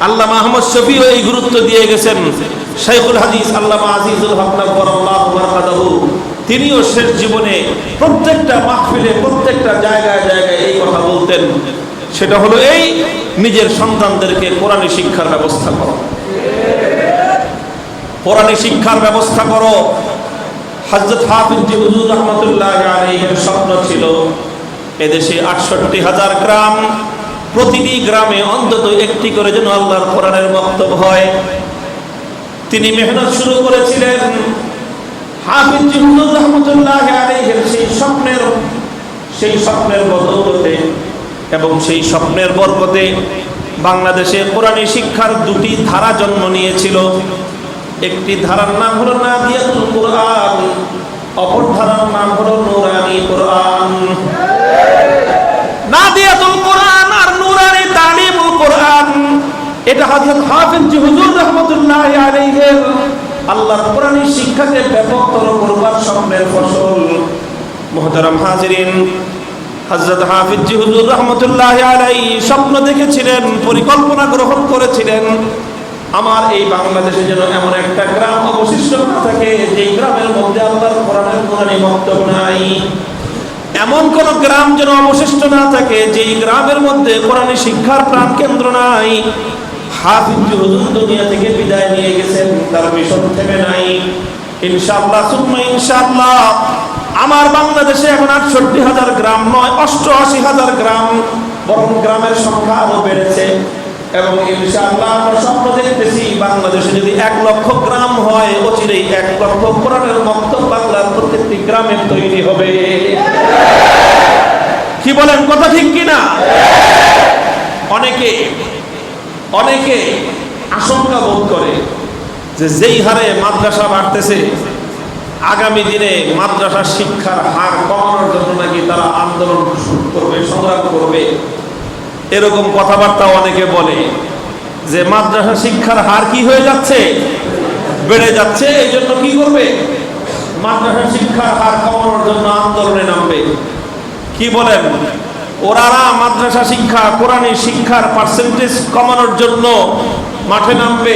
আল্লামা আহমদ শফিও এই গুরুত্ব দিয়ে গেছেন। শাইখুল হাদিস আল্লামা আজিজুল হক নববরাল্লাহু বারাকাতুহু তিনিও শেষ জীবনে প্রত্যেকটা মাহফিলে প্রত্যেকটা জায়গায় জায়গায় এই কথা বলতেন। সেটা হলো এই, নিজের সন্তানদেরকে কোরআনী শিক্ষার ব্যবস্থা করো, কোরআনী শিক্ষার ব্যবস্থা করো। হযরত হাফিজ হুজুর রহমাতুল্লাহ আলাইহির স্বপ্ন ছিল এদেশে ৬৮,০০০ গ্রাম, প্রতিটি গ্রামে অন্তত একটি করে যেন আল্লাহর কোরআনের মক্তব হয়। তিনি মেহনত শুরু করেছিলেন। হাফিজ হুজুর রহমাতুল্লাহ আলাইহির সেই স্বপ্নের বদৌলতে এবং সেই স্বপ্নের বরকতে বাংলাদেশে কোরআনী শিক্ষার দুটি ধারা জন্ম নিয়েছিল। একটি ধারার নাম হলো নাদিয়াতুল কোরআন, অপর ধারার নাম হলো নুরানি কোরআন। নাদিয়াতুল কোরআন আর নুরানি তালিমুল কোরআন, এটা হযরত হাফিজ হুজুর রাহমাতুল্লাহ আলাইহির আল্লাহর কোরআনী শিক্ষাকে ব্যাপকতর করবার স্বপ্নের ফসল। মুহতারাম হাজিরিন, হযরত হাফিজ হুজুর রাহমাতুল্লাহ আলাইহি স্বপ্ন দেখেছিলেন, পরিকল্পনা গ্রহণ করেছিলেন, আমার এই বাংলাদেশে যেন এমন একটা গ্রাম অবশিষ্ট না থাকে যেই গ্রামের মধ্যে আল্লাহর কোরআনের কোরআনী মক্তব নাই। এমন কোন গ্রাম যেন অবশিষ্ট না থাকে যেই গ্রামের মধ্যে কোরআনী শিক্ষার প্রাণ কেন্দ্র নাই। হাফিজ হুজুর দুনিয়া থেকে বিদায় নিয়ে গেছেন, তার মিশন থেমে নাই। ইনশাআল্লাহ সুম্মা ইনশাআল্লাহ আমার বাংলাদেশে এখন ৬৮,০০০ গ্রাম নয়, ৮৮,০০০ গ্রাম, বরং গ্রামের সংখ্যা আরো বেড়েছে। এবং ইনশাআল্লাহ আমরা স্বপ্ন দেখতেছি বাংলাদেশে যদি ১ লক্ষ গ্রাম হয়, অচিরেই ১ লক্ষ কোরআনের মক্তব বাংলার প্রত্যেকটি গ্রামে তৈরি হবে। কি বলেন, কথা ঠিক কিনা? অনেকে আশঙ্কা বোধ করে যে যেই হারে মাদ্রাসা বাড়তেছে, আগামী দিনে মাদ্রাসা শিক্ষার হার কমানোর জন্য নাকি তারা আন্দোলন করবে, সংগ্রাম করবে। এরকম কথাবার্তা অনেকে বলে যে মাদ্রাসা শিক্ষার হার কি হয়ে যাচ্ছে, বেড়ে যাচ্ছে। এই জন্য কি করবে, মাদ্রাসা শিক্ষার হার কমানোর জন্য আন্দোলনে নামবে। কি বলেন, ওরারা মাদ্রাসা শিক্ষা কোরআনী শিক্ষার পার্সেন্টেজ কমানোর জন্য মাঠে নামবে,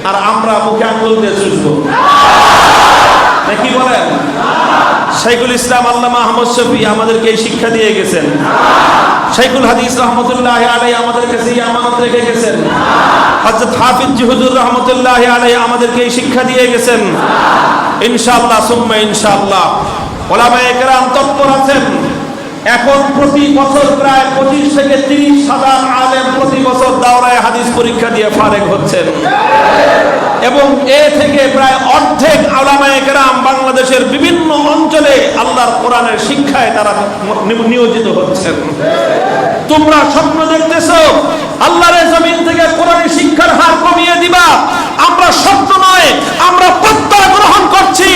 আর আমরা মুখে আঙুল দিয়ে চুষবো। কি বলেন? শাইখুল ইসলাম আল্লামা আহমদ শফি আমাদেরকে এই শিক্ষা দিয়ে গেছেন। শাইখুল হাদিস রহমতুল্লাহ আলাইহি আমাদের কাছে এই আমানত রেখে গেছেন। হযরত হাফিজ হুজুর রহমতুল্লাহ আলাইহি আমাদেরকে এই শিক্ষা দিয়ে গেছেন। ইনশাআল্লাহ সুম্মা ইনশাআল্লাহ উলামায়ে কেরাম তৎপর আছেন। এখন প্রতি বছর প্রায় 25 থেকে 30,000 আলেম প্রতি বছর দাওরায়ে হাদিস পরীক্ষা দিয়ে ফারেক হচ্ছেন, এবং এ থেকে প্রায় অর্ধেক উলামায়ে কেরাম বাংলাদেশের বিভিন্ন অঞ্চলে আল্লাহর কোরআনের শিক্ষায় তারা নিয়োজিত হচ্ছেন। তোমরা স্বপ্ন দেখতেছো আল্লাহর জমিন থেকে কোরআনের শিক্ষার হার কমিয়ে দিবা, আমরা স্বপ্ন নয়, আমরা প্রত্যয় গ্রহণ করছি।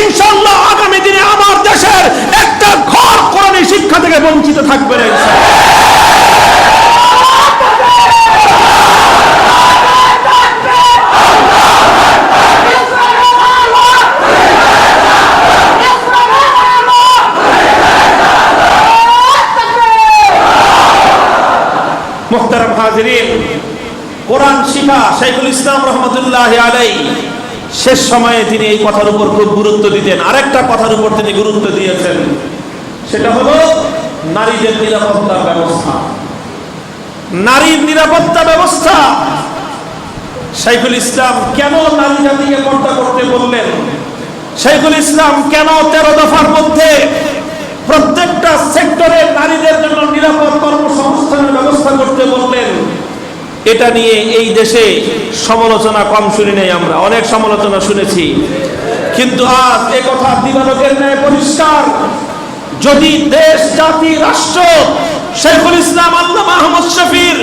ইনশাআল্লাহ আগামী দিনে আমার দেশের একটা ঘর কোরআনের শিক্ষা থেকে বঞ্চিত থাকবে না। মুহতারাম হাজিরিন, কোরআন শিক্ষা শাইখুল ইসলাম রহমতুল্লাহ আলাইহি শেষ সময়ে তিনি এই কথার উপর খুব গুরুত্ব দিতেন। আরেকটা কথার উপর তিনি গুরুত্ব দিয়েছেন, সেটা হলো নারীদের নিরাপত্তা ব্যবস্থা। নারীর নিরাপত্তা ব্যবস্থা শাইখুল ইসলাম কেন নারী জাতিকে পর্দা করতে বললেন? শাইখুল ইসলাম কেন 13 দফার মধ্যে প্রত্যেকটা সেক্টরে নারীদের জন্য নিরাপদ কর্মসংস্থানের ব্যবস্থা করতে বললেন? এটা নিয়ে এই দেশে সমালোচনা কম শুনি নাই, আমরা অনেক সমালোচনা শুনেছি, কিন্তু আজ এ কথা দিবালোকের ন্যায় পরিষ্কার। যদি দেশ, জাতি, রাষ্ট্র শাইখুল ইসলাম আল্লামা আহমদ শফীর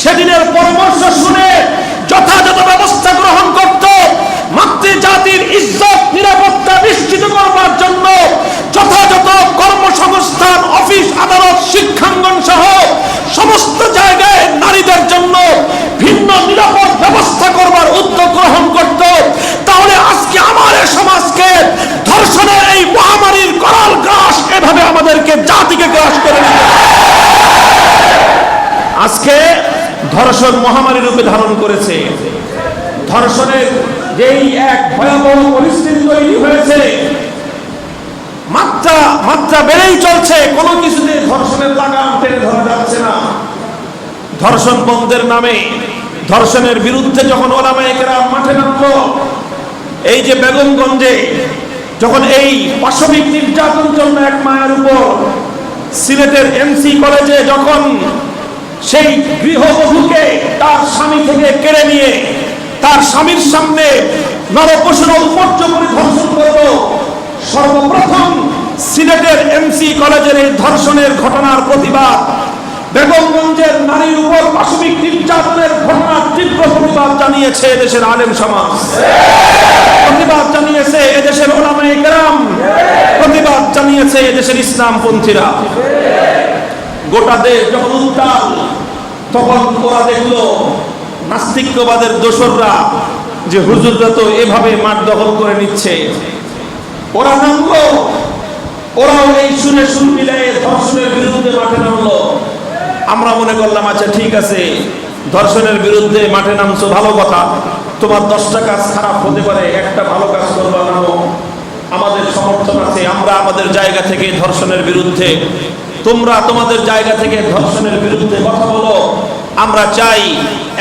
সেদিনের পরামর্শ শুনে যথাযথ ব্যবস্থা গ্রহণ করত, মাতৃজাতির ইজ্জত নিরাপত্তা নিশ্চিত করবার জন্য যথাযথ কর্মসংস্থান, অফিস, আদালত, শিক্ষাঙ্গন সহ সমস্ত জায়গায় নারীদের জন্য ভিন্ন নিরাপদ ব্যবস্থা করবার উদ্যোগ গ্রহণ করত, তাহলে আজকে আমার সমাজকে ধর্ষণের এই মহামারীর করাল গ্রাস এভাবে আমাদেরকে জাতিকে গ্রাস করে নিতে। আজকে ধর্ষণ মহামারী রূপে ধারণ করেছে। ধর্ষণের যেই এক ভয়াবহ পরিস্থিতি তৈরি হয়েছে, মাত্রা বেড়েই চলছে, কোনো কিছুতে ধর্ষণের লাগাম টেনে ধরা যাচ্ছে না। ধর্ষণ বন্ধের নামে, ধর্ষণের বিরুদ্ধে যখন ওলামায়ে কেরাম মাঠে নামলো, এই যে বেগমগঞ্জে যখন এই পাশবিক নির্যাতন চলল এক মায়ের উপর, সিলেটের এমসি কলেজে যখন সেই গৃহবধূকে তার স্বামী থেকে কেড়ে নিয়ে তার স্বামীর সামনে নরপশুর উপর্য করে ধর্ষণ করল, সর্বপ্রথম সিলেটের এমসি কলেজের এই ধর্ষণের ঘটনার প্রতিবাদ, বেগমগঞ্জের নারীর উপর পাশবিক নির্যাতনের ঘটনার তীব্র প্রতিবাদ জানিয়েছে এদেশের আলেম সমাজ, প্রতিবাদ জানিয়েছে এদেশের ওলামায়ে কেরাম, প্রতিবাদ জানিয়েছে এদেশের ইসলামপন্থীরা। গোটা দেশ যখন উত্তাল, তখন ওরা দেখলো নাস্তিক্যবাদের দোসররা যে হুজুররা তো এভাবে মাঠ দখল করে নিচ্ছে, ওরা নামলো, ওরাও এই শুনে সুর মিলিয়ে ধর্ষণের বিরুদ্ধে মাঠে নামলো। আমরা মনে করলাম আচ্ছা ঠিক আছে, ধর্ষণের বিরুদ্ধে মাঠে নামছো, ভালো কথা, তোমার 10টা কাজ খারাপ হতে পারে, একটা ভালো কাজ করবা, নামো, আমাদের সমর্থন আছে, আমরা আমাদের জায়গা থেকে ধর্ষণের বিরুদ্ধে, তোমরা তোমাদের জায়গা থেকে ধর্ষণের বিরুদ্ধে কথা বলো। আমরা চাই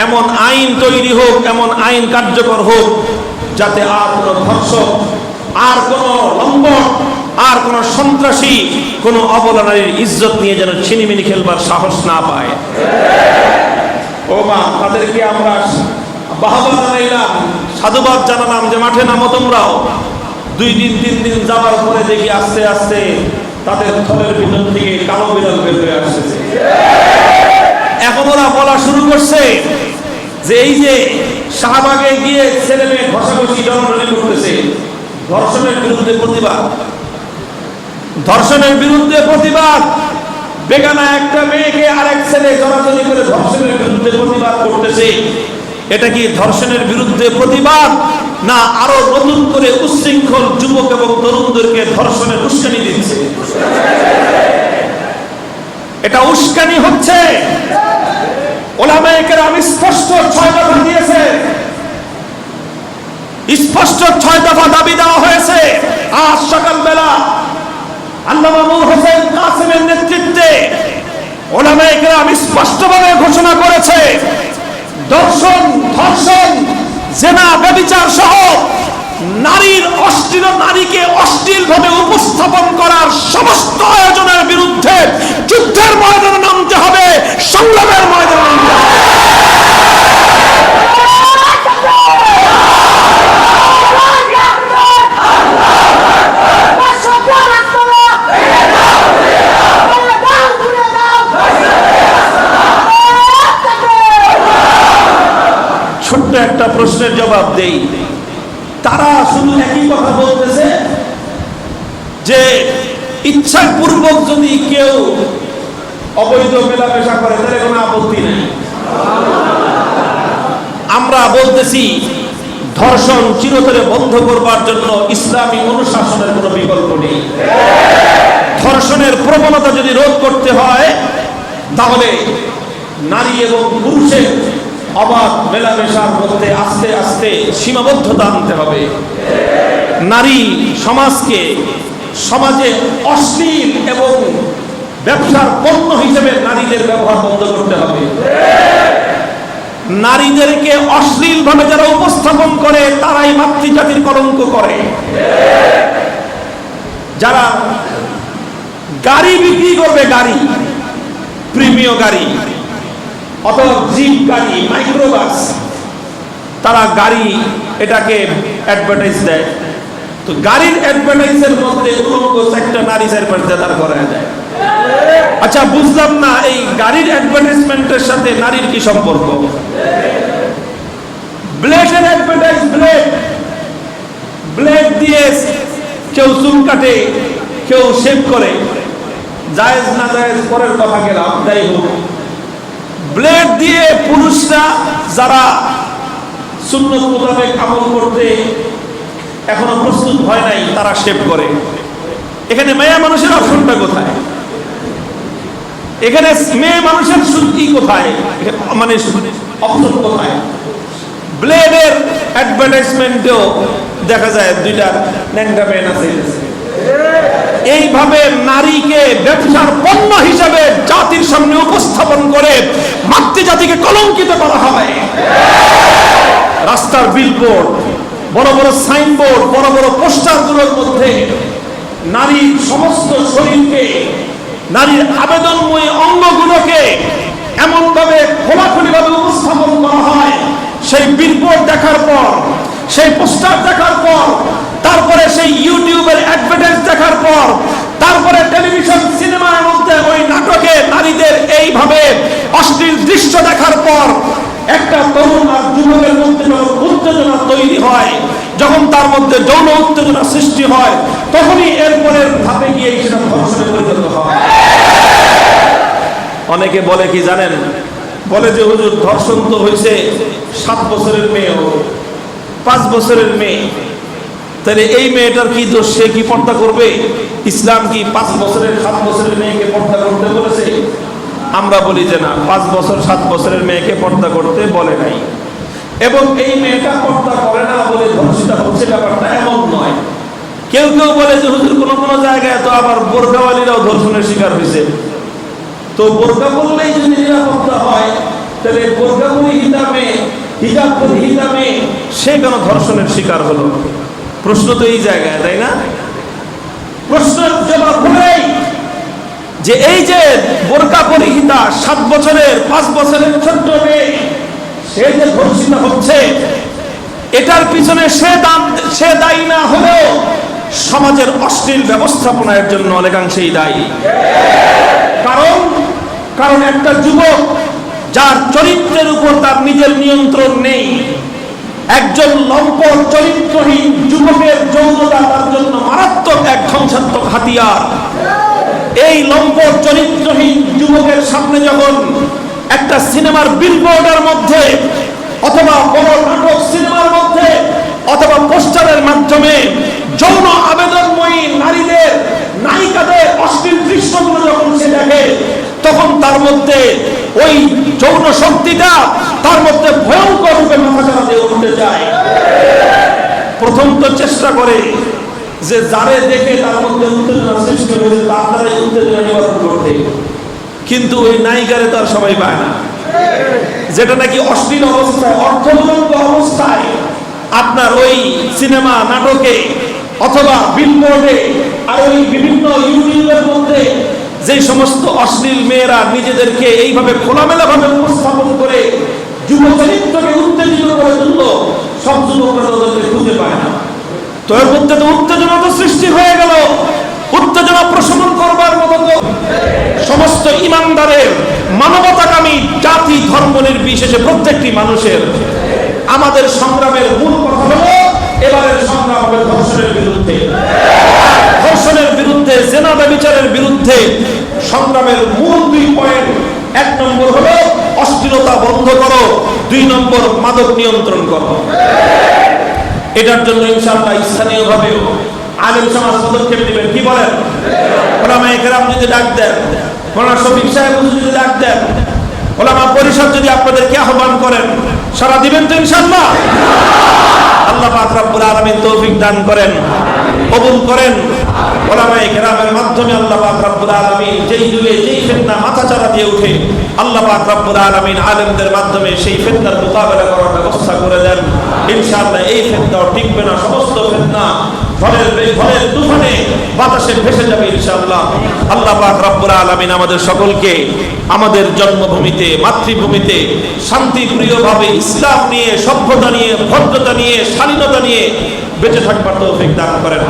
এমন আইন তৈরি হোক, এমন আইন কার্যকর হোক, যাতে আর কোনো ধর্ষক, আর কোনো লম্বন, আর কোনো সন্ত্রাসী কোনো অবলা নারীর ইজ্জত নিয়ে যেন ছিনিমিনি খেলবার সাহস না পায়। ও মা, তাদেরকে আমরা বাহবা জানাইলাম, সাধুবাদ জানালাম যে মাঠে নামো তোমরাও। 2 দিন 3 দিন যাওয়ার পরে দেখি আস্তে আস্তে তাদের থলের ভিতর থেকে কালো বিড়াল বের হয়ে আসছে। এখন ওরা বলা শুরু করছে যে এই যে শাহবাগে গিয়ে ছেলে মেয়ে ঘষাঘষি জনগণী করতেছে, ধর্ষণের বিরুদ্ধে প্রতিবাদ, ধর্ষণের বিরুদ্ধে প্রতিবাদ, বেগানা একটা মেয়েকে আরেক ছেলে জড়াজড়ি করে ধর্ষণের বিরুদ্ধে প্রতিবাদ করতেছে। এটা কি ধর্ষণের বিরুদ্ধে প্রতিবাদ, না আরো নতুন করে উচ্ছৃঙ্খল যুবক এবং তরুণদেরকে ধর্ষণের উস্কানি দিচ্ছে? এটা উস্কানি হচ্ছে। ওলামায়ে কেরাম স্পষ্ট 6 দফা দিয়েছে, স্পষ্ট 6 দফা দাবি দেওয়া হয়েছে। আজ সকালবেলা আল্লামা নূর হোসেন কাসেমের নেতৃত্বে ওলামায়ে কেরাম স্পষ্টভাবে ঘোষণা করেছে, ধর্ষণ, জিনা, ব্যভিচার সহ নারীকে অশ্লীল ভাবে উপস্থাপন করার সমস্ত আয়োজনের বিরুদ্ধে যুদ্ধের ময়দানে নামতে হবে, সংগ্রামের ময়দানে নামতে হবে। ছোট্ট একটা প্রশ্নের জবাব দেই, তারা শুধু একই কথা বলতেছে যে ইচ্ছাপূর্বক যদি কেউ অবৈধ মেলামেশা করে তাহলে কোনো আপত্তি নেই। আমরা বলতেছি ধর্ষণ চিরতরে বন্ধ করবার জন্য ইসলামী অনুশাসনের কোনো বিকল্প নেই। ধর্ষণের প্রবণতা যদি রোধ করতে হয়, তাহলে নারী এবং পুরুষের অবাধ মেলামেশার মধ্যে আস্তে আস্তে সীমাবদ্ধতা আনতে হবে। নারী সমাজে অশ্লীল এবং ব্যবসার পণ্য হিসেবে নারীদের ব্যবহার বন্ধ করতে হবে। নারীদেরকে অশ্লীল ভাবে যারা উপস্থাপন করে তারাই মাতৃজাতির কলঙ্ক করে। যারা গাড়ি বিক্রি করবে, গাড়ি, প্রিমিয় গাড়ি অথবা জিপ গাড়ি, মাইক্রোবাস, তারা গাড়ি এটাকে অ্যাডভার্টাইজ দেয়। তো গাড়ির অ্যাডভার্টাইজের মধ্যে উলঙ্গ একটা নারী চারপাশে দাঁড় করায় দেয়। আচ্ছা, বুঝলাম না এই গাড়ির অ্যাডভার্টাইজমেন্টের সাথে নারীর কি সম্পর্ক? ব্লেডের অ্যাডভার্টাইজ, ব্লেড দিয়ে কেউ চুল কাটে, কেউ শেভ করে, জায়েজ না জায়েজ পরের কথা গেলাম, যাই হোক, ব্লেড দিয়ে পুরুষরা যারা সুন্নত মোতাবেক আমল করতে এখনো প্রস্তুত হয় নাই তারা শেভ করে। এখানে মেয়ে মানুষের অপশনটা কোথায়? এখানে মেয়ে মানুষের সুতি কোথায়? মানে অপশন কোথায়? ব্লেডের অ্যাডভার্টাইজমেন্টেও দেখা যায় দুইটা ন্যাংটা মেয়ে আছে। এইভাবে নারীকে ব্যবসার পণ্য হিসাবে জাতির সামনে উপস্থাপন করে মাতৃজাতিকে কলঙ্কিত করা হয়। রাস্তার বিলবোর্ড, বড় বড় সাইনবোর্ড, বড় বড় পোস্টারগুলোর মধ্যে নারীর সমস্ত শরীরকে, নারীর আবেদনময়ী অঙ্গগুলোকে এমন ভাবে খোলাখুলি ভাবে উপস্থাপন করা হয়। সেই বিলবোর্ড দেখার পর, সেই পোস্টার দেখার পর, তারপরে সেই ইউটিউবের অ্যাডভার্টাইজ দেখার পর, তারপরে টেলিভিশন সিনেমার মধ্যে ওই নাটকে নারীদের এইভাবে অশ্লীল দৃশ্য দেখার পর একটা তরুণ আর যুবকের মধ্যে যখন উত্তেজনা তৈরি হয়, যখন তার মধ্যে যৌন উত্তেজনা সৃষ্টি হয়, তখনই এরপরের ধাপে গিয়ে সেটা ধর্ষণে পরিণত হয়। অনেকে বলে কি জানেন? বলে যে হুজুর ধর্ষণ তো হয়েছে 7 বছরের মেয়ে, 5 বছরের মেয়ে, তাহলে এই মেয়েটার কি দোষ? সে কি পর্দা করবে? ইসলাম কি 5 বছরের 7 বছরের মেয়েকে পর্দা করতে বলেছে? আমরা বলি যে না, 5 বছর 7 বছরের মেয়েকে পর্দা করতে বলে নাই। এবং এই মেয়েটা পর্দা করে না বলে ধর্ষিত হচ্ছে ব্যাপারটা এমন নয়। কেউ কেউ বলে যে হুজুর কোনো কোনো জায়গায় তো আবার বোরকাওয়ালিরাও ধর্ষণের শিকার হয়েছে। তো বোরকা বললেই যদি নিরাপত্তা হয়, তাহলে বোরকা পরিহিতা মেয়ে, হিজাব পরিহিতা মেয়ে, সে কেন ধর্ষণের শিকার হলো? প্রশ্ন তো এই জায়গায়, তাই না? প্রশ্নের জবাব হলেই যে এই যে বোরকা পরিহিতা 7 বছরের 5 বছরের ছোট্ট মেয়ে, সে যে ধর্ষিত হচ্ছে, এটার পিছনে সে দায়ী না হলেও সমাজের অশ্লীল ব্যবস্থাপনার জন্য অনেকাংশেই দায়ী। কারণ একটা যুবক যার চরিত্রের উপর তার নিজের নিয়ন্ত্রণ নেই, একজন লম্পট চরিত্রহীন যুবকের যৌনতা তার জন্য মারাত্মক এক ধ্বংসাত্মক হাতিয়ার। এই লম্পট চরিত্রহীন যুবকের সামনে যখন একটা সিনেমার বিলবোর্ডের মধ্যে অথবা বড় নাটক সিনেমার মধ্যে অথবা পোস্টারের মাধ্যমে যৌন আবেদনময়ী নারীদের, নায়িকাদের অশ্লীল দৃশ্যগুলো যখন সে দেখে, তখন তার মধ্যে ওই যৌন শক্তিটা তার মধ্যে ভয়ঙ্কর রূপে মাথাচাড়া দিয়ে উঠতে যায়। প্রথম তো চেষ্টা করে যে যারে দেখে তার মধ্যে উত্তেজনা সৃষ্টি হয়েছে তার দ্বারাই উত্তেজনা নিবারণ করতে, কিন্তু ওই নায়িকারে তার সবাই পায় না, যেটা নাকি অশ্লীল অবস্থায়, অর্থবলম্ব অবস্থায় আপনার ওই সিনেমা নাটকে অথবা বিলবোর্ডে আর ওই বিভিন্ন ইউটিউবের মধ্যে যে সমস্ত অশ্লীল মেয়েরা নিজেদেরকে এইভাবে খোলামেলা ভাবে উপস্থাপন করে যুব চরিত্রকে উত্তেজিত করে তুলল, সব যুবকরা তাদেরকে খুঁজে পায় না। তো এর মধ্যে তো উত্তেজনা তো সৃষ্টি হয়ে গেল। উত্তেজনা প্রশমন করবার মতো তো সমস্ত ইমানদারের, মানবতাকামী, জাতি ধর্ম নির্বিশেষে প্রত্যেকটি মানুষের আমাদের সংগ্রামের মূল কথা হলো এবারের সংগ্রাম হবে ধর্ষণের বিরুদ্ধে। ধর্ষণের বিরুদ্ধে, জেনা ব্যভিচারের বিরুদ্ধে সংগ্রামের মূল 2 পয়েন্ট। 1 নম্বর হলো অশ্লীলতা বন্ধ করো, 2 নম্বর মাদক নিয়ন্ত্রণ করো। এটার জন্য ইনশাআল্লাহ স্থানীয়ভাবেও আলেম সমাজ পদক্ষেপ নেবেন। কি বলেন? ওলামায়ে কেরাম যদি ডাক দেন, মাওলানা শফিক সাহেব যদি ডাক দেন, ওলামা পরিষদ যদি আপনাদেরকে আহ্বান করেন, সারা দিবেন তো ইনশাআল্লাহ? আল্লাহ পাক রব্বুল আলামিন তৌফিক দান করেন, কবুল করেন। ওলামায়ে কেরামের মাধ্যমে আল্লাহ পাক রব্বুল আলামিন যেই যুগে যেই ফিতনা মাথাচাড়া দিয়ে ওঠে আল্লাহ পাক রব্বুল আলামিন আলেমদের মাধ্যমে সেই ফিতনার মোকাবেলা করার ব্যবস্থা করে দেন। ইনশাআল্লাহ এই ফিতনাও টিকবে না, সমস্ত ফিতনা ঝড়ের তুফানে বাতাসে ভেসে যাবে ইনশাআল্লাহ। আল্লাহ পাক রব্বুল আলামিন আমাদের সকলকে আমাদের জন্মভূমিতে মাতৃভূমিতে শান্তিপ্রিয়ভাবে ইসলাম নিয়ে, সভ্যতা নিয়ে, ভদ্রতা নিয়ে, শালীনতা নিয়ে বেঁচে থাকবার তৌফিক দান করেন।